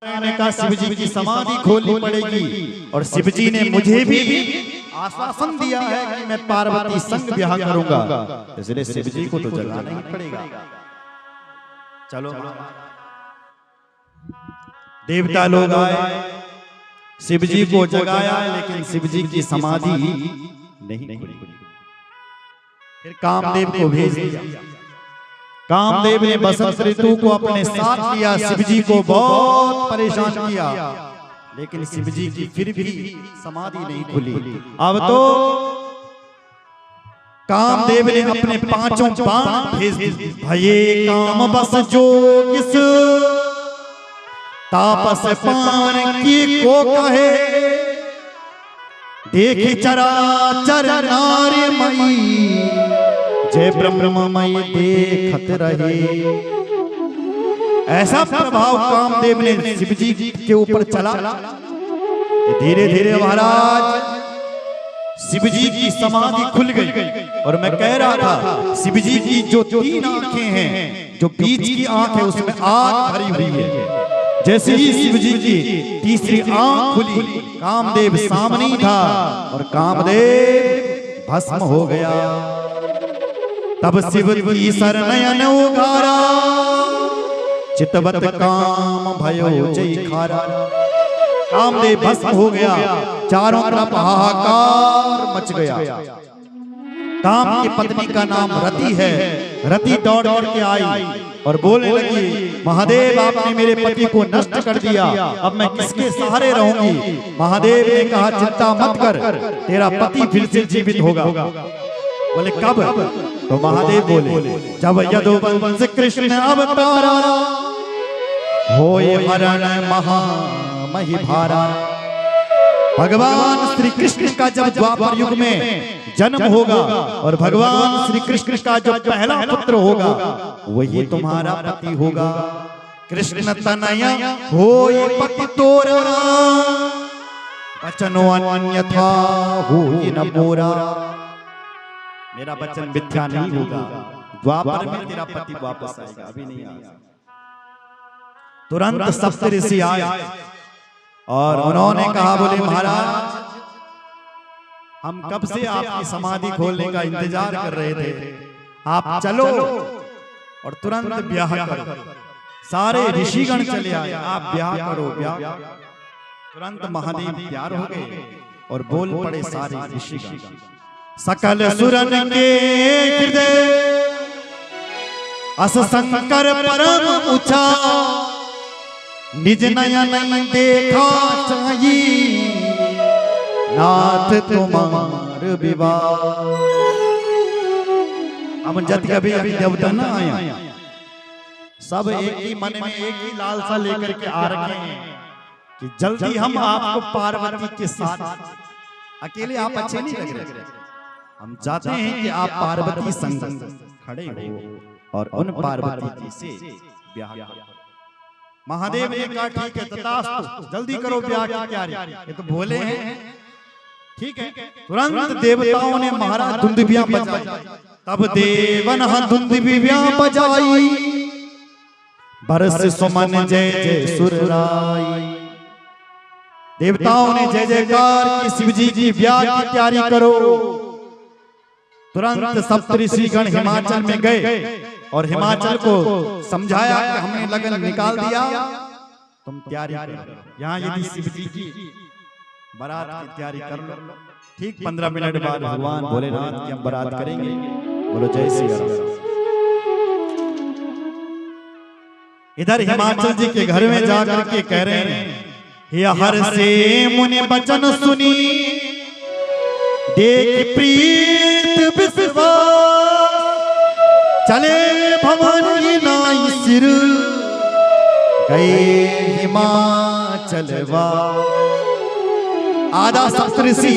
ने कहा शिव जी की समाधि खोलनी पड़ेगी और शिव जी ने मुझे भी आश्वासन दिया है कि मैं पार्वती संग ब्याह करूंगा, इसलिए शिव जी को तो जगाना ही पड़ेगा। चलो देवता लोग आए, शिव जी को जगाया, लेकिन शिव जी की समाधि नहीं खुली। फिर कामदेव को भेज दिया। कामदेव ने बसंत ऋतु को अपने साथ लिया, शिव जी को बहुत परेशान किया, लेकिन शिव जी की फिर भी समाधि नहीं खुली। अब तो कामदेव ने अपने पांचों बाण भेज दिए। भये काम बस जो किस तापस पान की को कहे, देखी चराचर नारी मई, जय ब्रह्ममय देखत रहे। ऐसा प्रभाव कामदेव ने शिव जी के ऊपर चला, धीरे धीरे महाराज शिव जी की समाधि खुल गई। और मैं कह रहा था, शिव जी की जो तीन आंखें हैं, जो बीच की आंख है उसमें आग भरी हुई है। जैसे ही शिव जी की तीसरी आंख खुली, कामदेव सामने ही था और कामदेव भस्म हो गया। तब शिव की सरनयन उगारा, चितवत काम भयो जय खारा। कामदेव भस्म हो गया, चारों तरफ हाहाकार मच गया। काम की पत्नी का नाम रति है। रति दौड़ दौड़ के आई और बोलने लगी, महादेव आपने मेरे पति को नष्ट कर दिया, अब मैं किसके सहारे रहूंगी। महादेव ने कहा, चिंता मत कर, तेरा पति फिर से जीवित होगा। बोले कब? तो महादेव बोले, जब यदुवंश कृष्ण अवतारा, होए हरण महामहिभारा। भगवान श्री कृष्ण का जब द्वापर युग में जन्म होगा और भगवान श्री कृष्ण का जो पहला पुत्र होगा वही तुम्हारा पति होगा। कृष्ण तनया होए पति तोरा, वचनो अन्यथा होए न मोरा। मेरा वचन मिथ्या नहीं होगा, द्वापर में तेरा पति वापस आएगा, अभी नहीं आएगा। तुरंत सप्तऋषि आए और उन्होंने कहा, बोले महाराज हम कब से आपकी समाधि खोलने का इंतजार कर रहे थे, आप चलो और तुरंत ब्याह करो। सारे ऋषिगण चले आए, आप ब्याह करो ब्याह। तुरंत महादेव तैयार हो गए और बोल पड़े सारे ऋषिगण, सकल सुरन के हृदय अस शंकर परम ऊंचा, निज नयन देखा चाहिए नाथ तुम्हार विवाह। हम जब कभी अभी देवता ना आया, सब एक ही मन में एक ही लालसा लेकर के आ रखे हैं कि जल्दी हम आपको पार्वती के साथ, अकेले आप अच्छे नहीं लग रहे, हम चाहते हैं कि आप पार्वती संग खड़े हो और उन पार्वती जी से ब्याह करो। महादेव ने कहा, ठीक है तथास्तु, जल्दी करो ब्याह की तैयारी। ये तो भोले हैं, ठीक है। तुरंत देवताओं ने महाराज धुंदबियां बजाई। तब देवन धुंदबियां बजाई, बरस सुमन जय जय सुरराई। देवताओं ने जय जयकार की, शिव जी की ब्याह की तैयारी करो। तुरंत सप्तऋषिगण हिमाचल में गए और हिमाचल को समझाया कि हमने लगन निकाल दिया, तुम तैयारी करो। यहाँ यदि शिव जी की बारात की तैयारी कर लो, ठीक 15 मिनट बाद भगवान भोलेनाथ की हम बारात करेंगे। बोलो जय श्री राम। इधर हिमाचल जी के घर में जाकर के कह रहे हैं, हे हर से मुनि बचन सुनी, देख प्रीत विश्वास, चले भवन नाई सिर, गए हिमाचलवा। आधा सप्तऋषि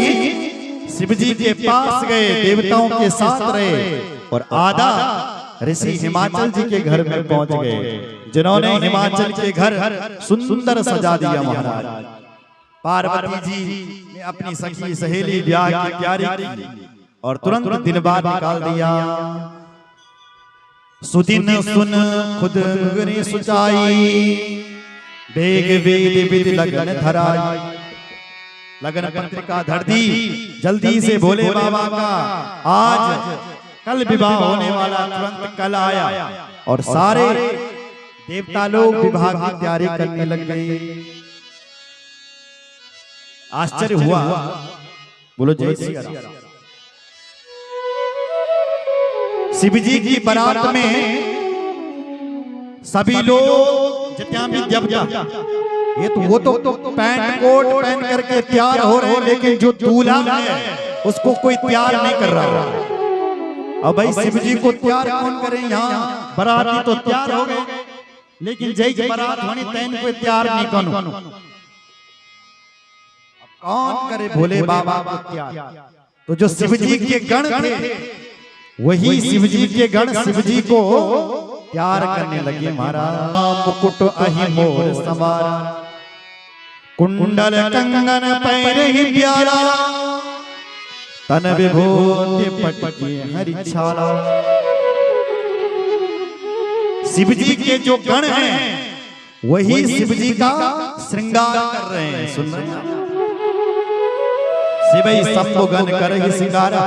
शिव जी के पास गए, देवताओं के साथ रहे, और आधा ऋषि हिमाचल जी के घर में पहुंच गए, जिन्होंने हिमाचल के घर सुंदर सजा दिया। महाराज पार्वती जी ने अपनी सखी सहेली ब्याह की तैयारी की और तुरंत दिन बाद निकाल दिया। सुदिन सुन खुद सुचाई, वेग वेद विद लगन धराई, लगन पत्रिका धर दी जल्दी से भोले बाबा का। आज कल विवाह होने वाला, तुरंत कल आया और सारे देवता लोग विवाह की तैयारी करने लग गए। आश्चर्य हुआ, बोलो जय श्री राम। शिव जी की बारात में सभी लोग जितना भी देवता, ये तो वो तो पैंट कोट पहन करके तैयार हो रहे, लेकिन जो दूल्हा है उसको कोई तैयार नहीं कर रहा। अब भाई शिव जी को तैयार कौन करे? यहाँ बाराती तो तैयार हो गए, लेकिन जय की बारात होनी तैन को तैयार नहीं कौन कौन करे भोले बाबा को तैयार? तो जो शिव जी के गण थे, वही शिव जी के गण शिव जी को प्यार करने लगे। महाराज मुकुट अहि मोर सवारा, कुंडल कंगन पैरहि प्यारा, तन विभूति पटके हरि छाला। शिव जी के जो गण हैं वही शिव जी का श्रृंगार कर रहे हैं। सुन रहे हैं? शिवई सब गण करहि श्रृंगारा।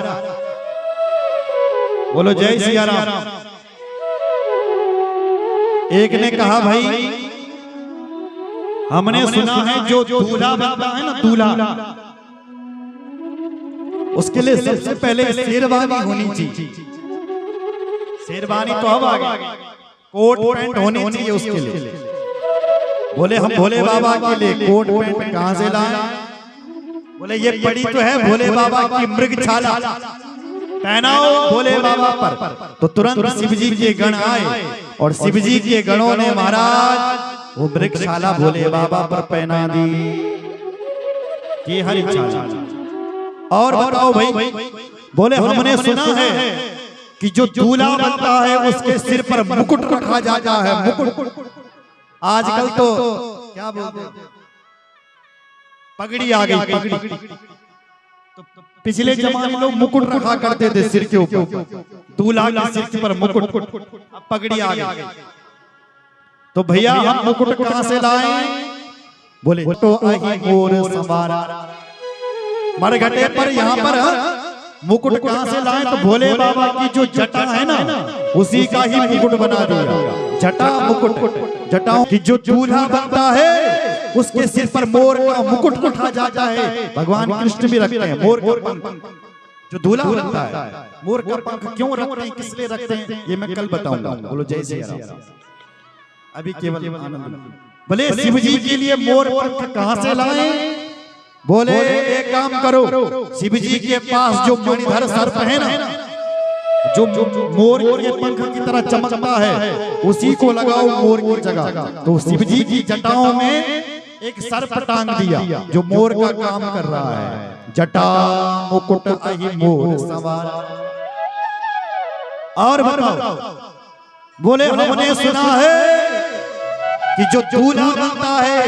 बोलो जय सिया राम। एक ने कहा, भाई हमने सुना है जो दूल्हा बनता है ना, दूल्हा, उसके लिए सबसे पहले शेरवानी होनी चाहिए। शेरवानी तो अब आ गई, कोट पैंट होनी चाहिए उसके लिए। बोले हम भोले बाबा के लिए कोट पैंट कहां से लाए? बोले ये पड़ी तो है भोले बाबा की मृगछाला, पहनाओ भोले बाबा पर। तो तुरंत शिव जी के गण आए और शिव जी के गणों ने महाराज वो मृगशाला भोले बाबा पर पहना दी कि हरि छाला। और बताओ भाई, बोले हमने सुना है कि जो दूल्हा बनता है उसके सिर पर मुकुट रखा जाता है। मुकुट आजकल तो क्या बोलते हैं, पगड़ी आ गई, पगड़ी। तो पिछले जमाने लोग मुकुट रखा करते थे सिर के ऊपर, दूल्हा के सिर पर मुकुट, अब पगड़ी आ गई। तो भैया हम मुकुट कहां से लाए? बोले तो अहि मोर सवारा, मरघटे पर यहाँ पर मुकुट कहां से लाए? तो भोले बाबा की जो जटा है ना, उसी का ही मुकुट बना दिया। जटा मुकुट, जटाओं की जो दूल्हा बनता है उसके सिर पर मोर का मुकुट उठा जाता है। भगवान कृष्ण भी रखते हैं मोर का पंख। जो दूल्हा बनता है मोर का पंख क्यों रखते हैं, किस लिए रखते हैं, ये मैं कल बताऊंगा। बोलो जय श्री राम। अभी केवल आनंद। बोले शिव जी के लिए मोर पंख कहां से लाए? बोले एक काम करो, शिव जी के पास जो मणिधर सर्प है ना, जो मोर के पंख की तरह चमकता है, उसी को लगाओ मोर की जगह। तो शिव जी की जटाओं में एक सर्प टांग दिया जो मोर का काम कर रहा है। जटा मुकुट अहि मोर सवारा। और बताओ, बोले हमने सुना है कि जो दूल्हा बनता है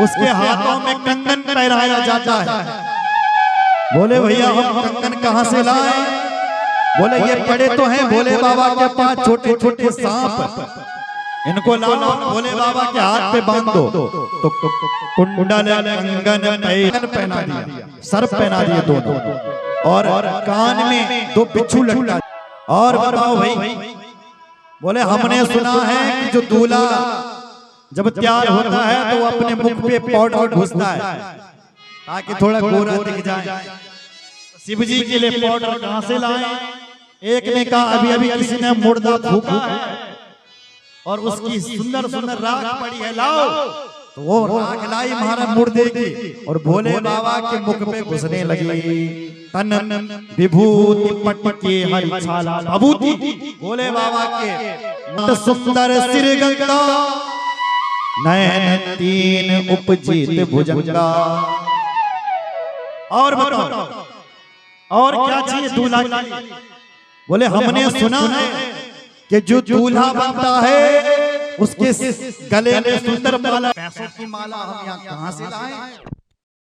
उसके हाथों में कंगन पहनाया जाता है। बोले भैया हम कंगन कहां से लाए? बोले ये पड़े तो हैं भोले बाबा के पास, छोटे छोटे सांप, इनको लाओ भोले बाबा के हाथ पे बांध दो। तो कुंडल कंगन पहना दिया, सर पहना दिए दोनों, और कान में दो बिच्छू लटका। और बताओ भाई, बोले हमने सुना है कि जो दूल्हा जब तैयार होता है तो अपने मुख पे पाउडर घुसता है ताकि थोड़ा गोरा दिख जाए। शिव जी के लिए पाउडर कहां से लाए? एक ने कहा अभी अभी किसी ने मुर्दा फूका है और उसकी सुंदर सुंदर राख पड़ी है, लाओ। तो वो राख लाई महाराज मुर्दे की, और भोले बाबा के मुख पे घुसने लगी। तन विभूति पटके हरि छाला, विभूति भोले बाबा के सुंदर सिर गंगा, नयन तीन उपजीत भुजंगा। और बताओ और क्या चाहिए दूल्हा के लिए? बोले हमने सुना है कि जो दूल्हा बनता है उसके गले में सुंदर माला, पैसों की माला हम यहाँ कहां से लाएं?